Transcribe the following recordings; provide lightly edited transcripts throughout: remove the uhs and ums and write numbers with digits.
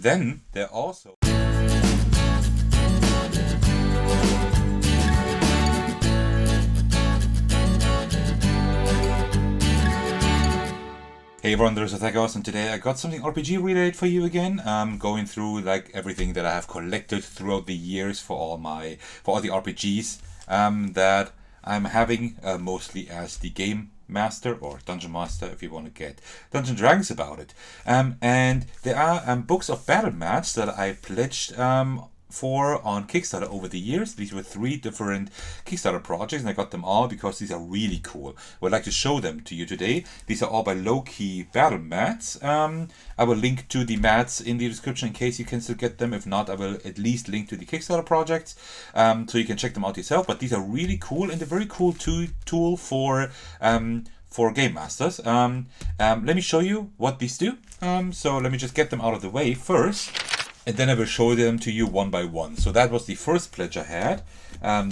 then there also... Hey everyone, there's Athagos, and today I got something RPG related for you again. Going through like everything that I have collected throughout the years for all the RPGs that I'm having, mostly as the game master or dungeon master, if you want to get Dungeons & Dragons about it. And there are books of BattleMats that I pledged for on Kickstarter over the years. These were 3 different Kickstarter projects, and I got them all because these are really cool. I would like to show them to you today. These are all by Loke BattleMats. I will link to the mats in the description in case you can still get them. If not, I will at least link to the Kickstarter projects so you can check them out yourself. But these are really cool and a very cool tool for game masters. Let me show you what these do. So let me just get them out of the way first, and then I will show them to you one by one. So that was the first pledge I had.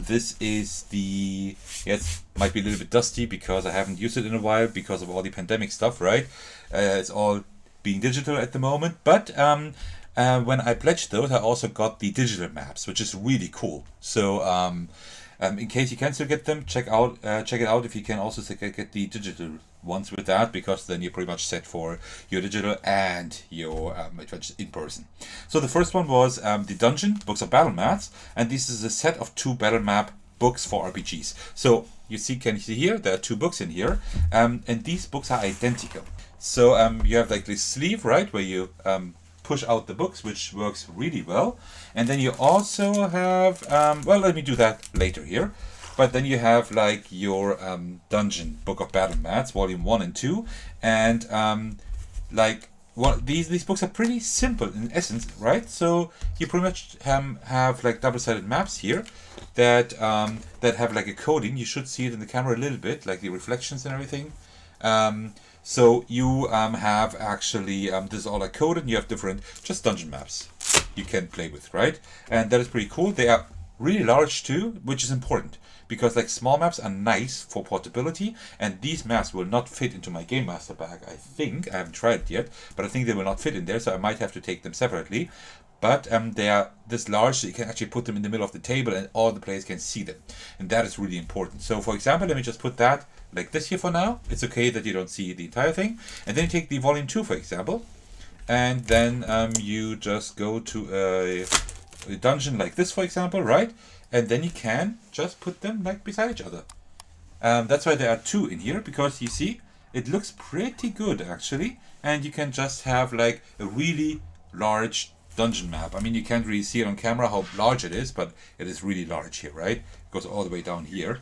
This is the... Yes, might be a little bit dusty because I haven't used it in a while because of all the pandemic stuff, right? It's all being digital at the moment. But when I pledged those, I also got the digital maps, which is really cool. So in case you can still get them, check it out if you can also get the digital ones with that, because then you're pretty much set for your digital and your adventures in person. So the first one was the Dungeon Books of BattleMats, and this is a set of 2 battle map books for RPGs. So can you see here, there are 2 books in here, and these books are identical. So you have like this sleeve, right, where you push out the books, which works really well. And then you also have, well, let me do that later here. But then you have like your Dungeon Book of BattleMats, Volume 1 and 2, and these books are pretty simple in essence, right? So you pretty much have like double-sided maps here that have like a coding. You should see it in the camera a little bit, like the reflections and everything. So you have actually, this is all like coded, and you have different just dungeon maps you can play with, right? And that is pretty cool. They are really large too, which is important, because like small maps are nice for portability, and these maps will not fit into my Game Master bag, I think. I haven't tried it yet, but I think they will not fit in there, so I might have to take them separately. But they are this large, so you can actually put them in the middle of the table and all the players can see them. And that is really important. So for example, let me just put that like this here for now. It's okay that you don't see the entire thing. And then you take the Volume 2, for example, and then you just go to a dungeon like this, for example, right? And then you can just put them like beside each other. That's why there are 2 in here, because you see, it looks pretty good actually. And you can just have like a really large dungeon map. I mean, you can't really see it on camera how large it is, but it is really large here, right? It goes all the way down here.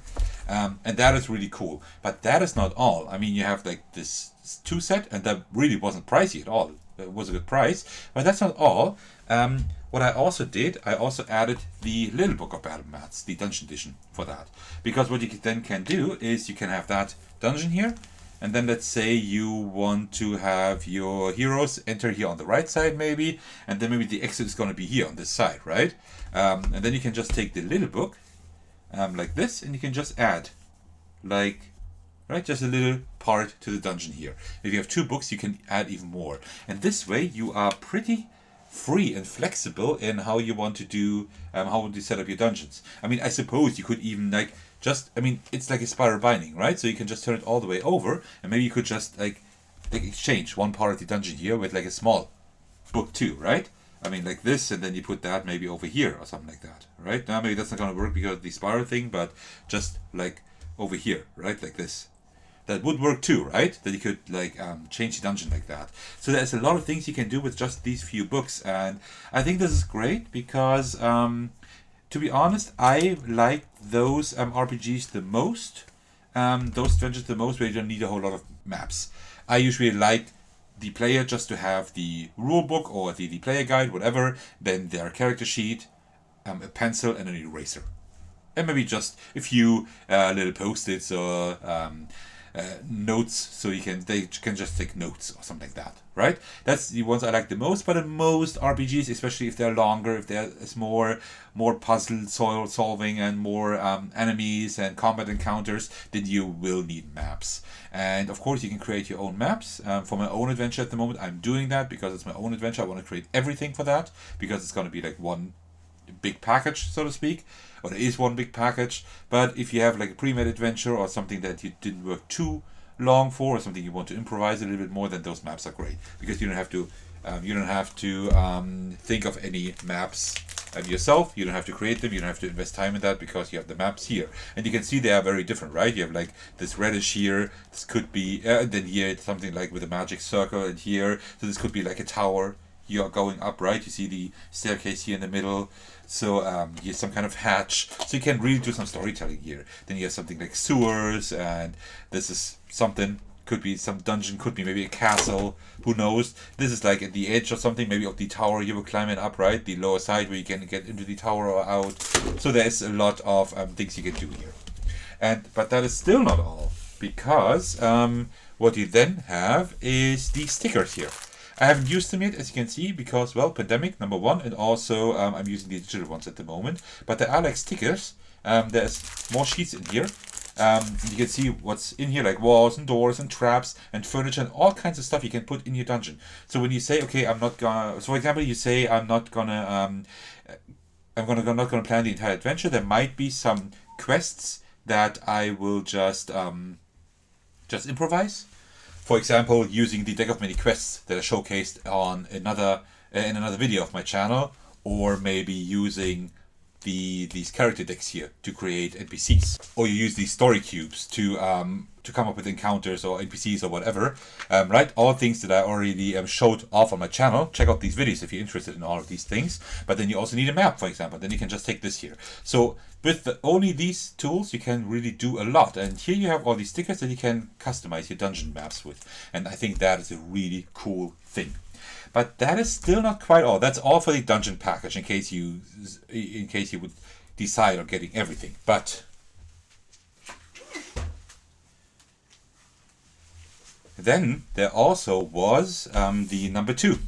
And that is really cool. But that is not all. I mean, you have like this 2 set, and that really wasn't pricey at all. It was a good price, but that's not all. What I also did, I also added the Little Book of BattleMats, the Dungeon Edition, for that. Because what you then can do is you can have that dungeon here, and then let's say you want to have your heroes enter here on the right side maybe, and then maybe the exit is going to be here on this side, right? And then you can just take the little book like this, and you can just add like, right, just a little part to the dungeon here. If you have 2 books, you can add even more. And this way you are pretty free and flexible in how you want to do, how would you set up your dungeons. I mean, I suppose you could even like it's like a spiral binding, right? So you can just turn it all the way over, and maybe you could just like exchange one part of the dungeon here with like a small book too, right? I mean, like this, and then you put that maybe over here or something like that, right? Now maybe that's not going to work because of the spiral thing, but just like over here, right? Like this. That would work too, right? That you could like change the dungeon like that. So there's a lot of things you can do with just these few books, and I think this is great because, to be honest, I like those RPGs the most, those adventures the most, where you don't need a whole lot of maps. I usually like the player just to have the rule book or the player guide, whatever, then their character sheet, a pencil, and an eraser. And maybe just a few little post-its or notes, so they can just take notes or something like that, right? That's the ones I like the most. But in most RPGs, especially if they're longer, if there's more puzzle solving and more enemies and combat encounters, then you will need maps. And of course, you can create your own maps. For my own adventure at the moment, I'm doing that because it's my own adventure. I want to create everything for that because it's going to be like one big package, so to speak, or there is one big package. But if you have like a pre-made adventure or something that you didn't work too long for, or something you want to improvise a little bit more, then those maps are great because you don't have to think of any maps yourself. You don't have to create them. You don't have to invest time in that because you have the maps here, and you can see they are very different, right? You have like this reddish here. This could be, and then here it's something like with a magic circle, and here, so this could be like a tower. You are going up, right? You see the staircase here in the middle. So here's some kind of hatch. So you can really do some storytelling here. Then you have something like sewers, and this is something. Could be some dungeon, could be maybe a castle. Who knows? This is like at the edge or something, maybe of the tower you were climbing up, right? The lower side where you can get into the tower or out. So there's a lot of things you can do here. But that is still not all, because what you then have is the stickers here. I haven't used them yet, as you can see, because, well, pandemic, number one, and also I'm using the digital ones at the moment. But there are like stickers. There's more sheets in here. You can see what's in here, like walls and doors and traps and furniture and all kinds of stuff you can put in your dungeon. So when you say, okay, I'm not gonna, so for example, you say I'm not gonna plan the entire adventure. There might be some quests that I will just improvise. For example, using the deck of many quests that are showcased on another video of my channel, or maybe using these character decks here to create NPCs, or you use these story cubes to come up with encounters or NPCs or whatever, right? All things that I already showed off on my channel. Check out these videos if you're interested in all of these things. But then you also need a map, for example. Then you can just take this here. So with only these tools, you can really do a lot. And here you have all these stickers that you can customize your dungeon maps with. And I think that is a really cool thing. But that is still not quite all. That's all for the dungeon package, in case you would decide on getting everything. But then there also was the number 2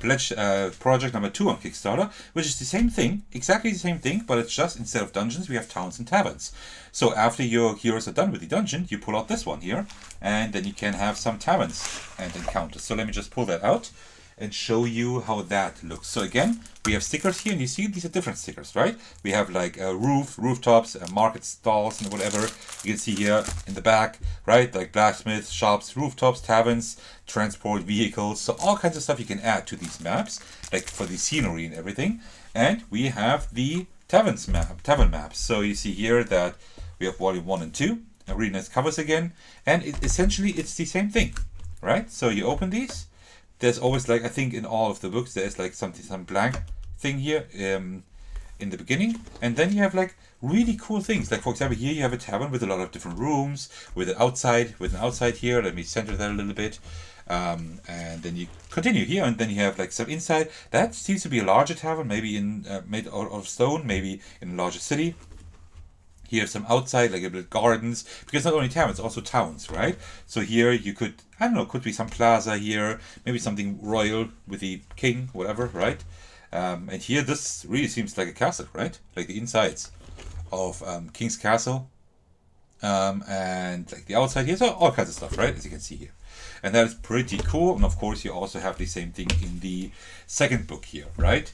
pledge project number 2 on Kickstarter, which is the same thing, exactly the same thing, but it's just instead of dungeons, we have towns and taverns. So after your heroes are done with the dungeon, you pull out this one here, and then you can have some taverns and encounters. So let me just pull that out and show you how that looks. So again, we have stickers here, and you see these are different stickers, right? We have like a rooftops, market stalls, and whatever. You can see here in the back, right? Like blacksmiths, shops, rooftops, taverns, transport vehicles. So all kinds of stuff you can add to these maps, like for the scenery and everything. And we have the tavern maps. So you see here that we have volume 1 and 2, and really nice covers again. And essentially it's the same thing, right? So you open these. There's always, like, I think in all of the books, there's like some blank thing here in the beginning. And then you have like really cool things. Like, for example, here you have a tavern with a lot of different rooms, with an outside here. Let me center that a little bit. And then you continue here, and then you have like some inside. That seems to be a larger tavern, maybe made out of stone, maybe in a larger city. Here have some outside, like a bit of gardens, because not only taverns, also towns, right? So here you could, I don't know, could be some plaza here, maybe something royal with the king, whatever, right? And here this really seems like a castle, right? Like the insides of King's Castle, and like the outside here, so all kinds of stuff, right? As you can see here. And that is pretty cool. And of course you also have the same thing in the second book here, right?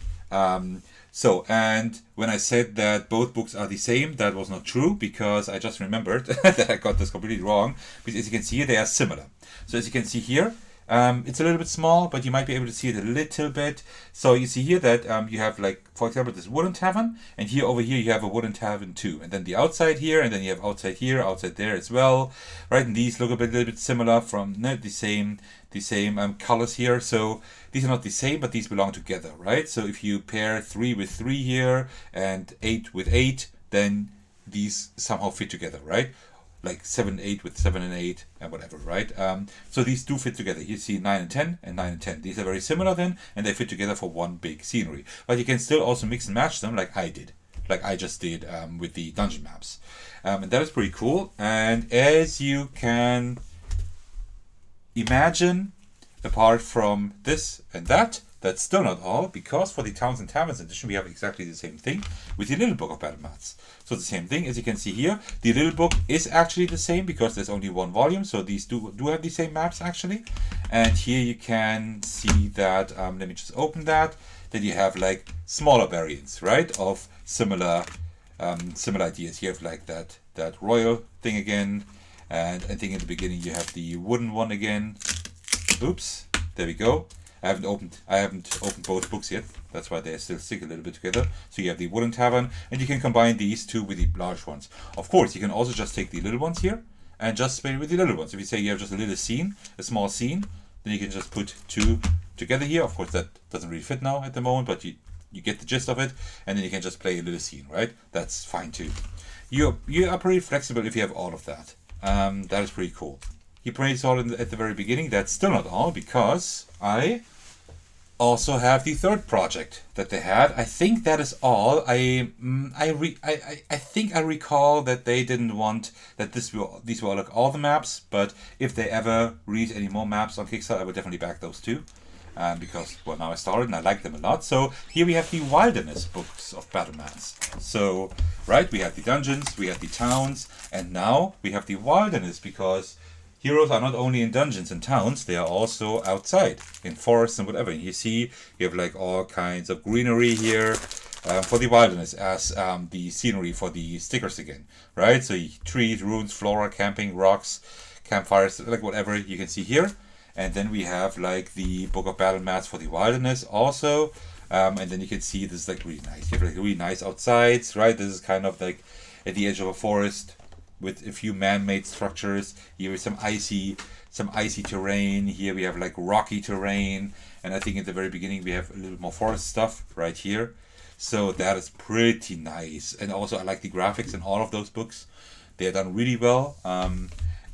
So, and when I said that both books are the same, that was not true, because I just remembered that I got this completely wrong. Because as you can see here, they are similar. So as you can see here, it's a little bit small, but you might be able to see it a little bit. So you see here that you have, like, for example, this wooden tavern, and here over here you have a wooden tavern too. And then the outside here, and then you have outside here, outside there as well, right? And these look a little bit similar, from not the same colors here. So these are not the same, but these belong together, right? So if you pair 3 with 3 here and 8 with 8, then these somehow fit together, right? Like 7, 8 with 7 and 8 and whatever, right? So these do fit together. You see 9 and 10 and 9 and 10. These are very similar then, and they fit together for one big scenery. But you can still also mix and match them like I did. like I just did with the dungeon maps. And that is pretty cool. And as you can imagine, apart from this and that, that's still not all, because for the Towns and Taverns edition we have exactly the same thing with the Little Book of BattleMats. So the same thing, as you can see here, the Little Book is actually the same because there's only one volume, so these do have the same maps actually. And here you can see that, let me just open that you have like smaller variants, right, of similar ideas. You have like that royal thing again, and I think in the beginning you have the wooden one again. Oops, there we go. I haven't opened both books yet. That's why they still stick a little bit together. So you have the wooden tavern, and you can combine these two with the large ones. Of course, you can also just take the little ones here and just play with the little ones. If you say you have just a little scene, a small scene, then you can just put two together here. Of course, that doesn't really fit now at the moment, but you get the gist of it, and then you can just play a little scene, right? That's fine too. You are pretty flexible if you have all of that. That is pretty cool. He plays all at the very beginning. That's still not all, because I also have the third project that they had. I think that is all. I think I recall that they didn't want that these were like all the maps, but if they ever release any more maps on Kickstarter, I would definitely back those too. Because, well, now I started and I like them a lot. So here we have the Wilderness books of BattleMats. So, right, we have the dungeons, we have the towns, and now we have the Wilderness, because heroes are not only in dungeons and towns, they are also outside, in forests and whatever. And you see, you have like all kinds of greenery here for the Wilderness as the scenery for the stickers again, right? So trees, ruins, flora, camping, rocks, campfires, like whatever you can see here. And then we have like the Book of BattleMats for the Wilderness also. And then you can see this is like really nice. You have like really nice outsides, right? This is kind of like at the edge of a forest with a few man-made structures. Here is some icy terrain. Here we have like rocky terrain. And I think at the very beginning we have a little more forest stuff right here. So that is pretty nice. And also I like the graphics in all of those books. They are done really well.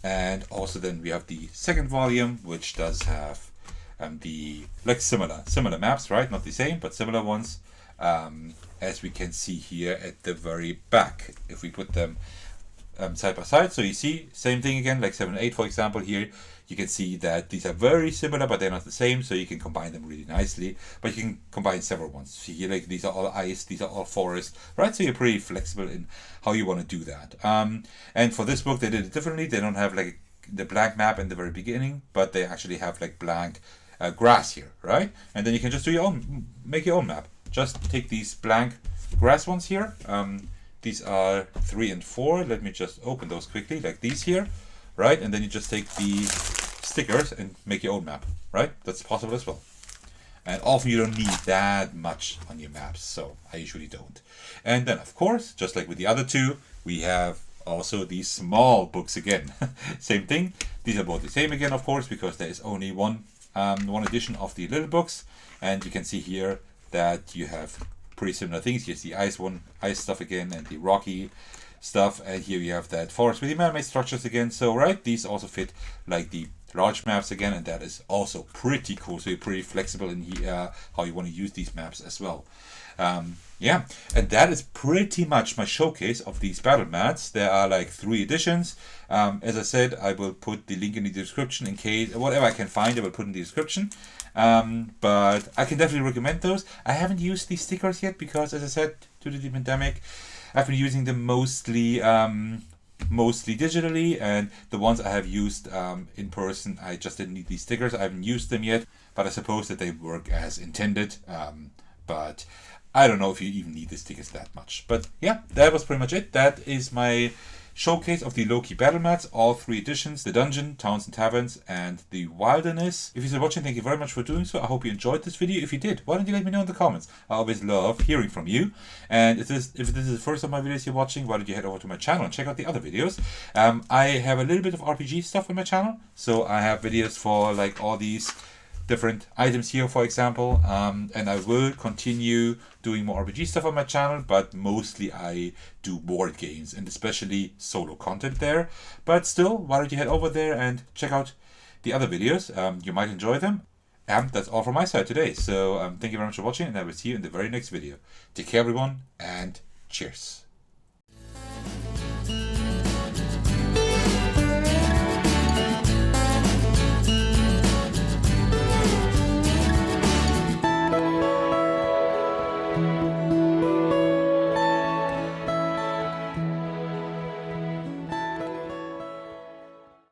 And also then we have the second volume, which does have the like similar maps, right? Not the same, but similar ones. As we can see here at the very back, if we put them side by side. So you see, same thing again, like 7 and 8, for example, here. You can see that these are very similar, but they're not the same, so you can combine them really nicely. But you can combine several ones. See here, like these are all ice, these are all forest, right? So you're pretty flexible in how you want to do that. And for this book, they did it differently. They don't have like the blank map in the very beginning, but they actually have like blank grass here, right? And then you can just do make your own map. Just take these blank grass ones here. These are 3 and 4. Let me just open those quickly, like these here, right? And then you just take the stickers and make your own map, right? That's possible as well. And often you don't need that much on your maps, so I usually don't. And then, of course, just like with the other two, we have also these small books again. Same thing. These are both the same again, of course, because there is only one edition of the little books. And you can see here that you have pretty similar things. Here's the ice stuff again, and the rocky stuff, and here you have that forest with the man-made structures again. So right, these also fit like the large maps again, and that is also pretty cool. So you're pretty flexible in here how you want to use these maps as well. Yeah, and that is pretty much my showcase of these battle mats. There are like 3 editions. As I said, I will put the link in the description in case whatever I can find I will put in the description. But I can definitely recommend those. I haven't used these stickers yet because, as I said, due to the pandemic, I've been using them mostly digitally, and the ones I have used in person, I just didn't need these stickers. I haven't used them yet, but I suppose that they work as intended. But I don't know if you even need the stickers that much. But yeah, that was pretty much it. That is my showcase of the Loke BattleMats, all 3 editions, the Dungeon, Towns and Taverns, and the Wilderness. If you're still watching, thank you very much for doing so. I hope you enjoyed this video. If you did, why don't you let me know in the comments? I always love hearing from you. And if this is the first of my videos you're watching, why don't you head over to my channel and check out the other videos. I have a little bit of RPG stuff on my channel. So I have videos for like all these different items here, for example, and I will continue doing more RPG stuff on my channel, but mostly I do board games and especially solo content there. But still, why don't you head over there and check out the other videos? You might enjoy them. And that's all from my side today. So thank you very much for watching, and I will see you in the very next video. Take care, everyone, and Cheers.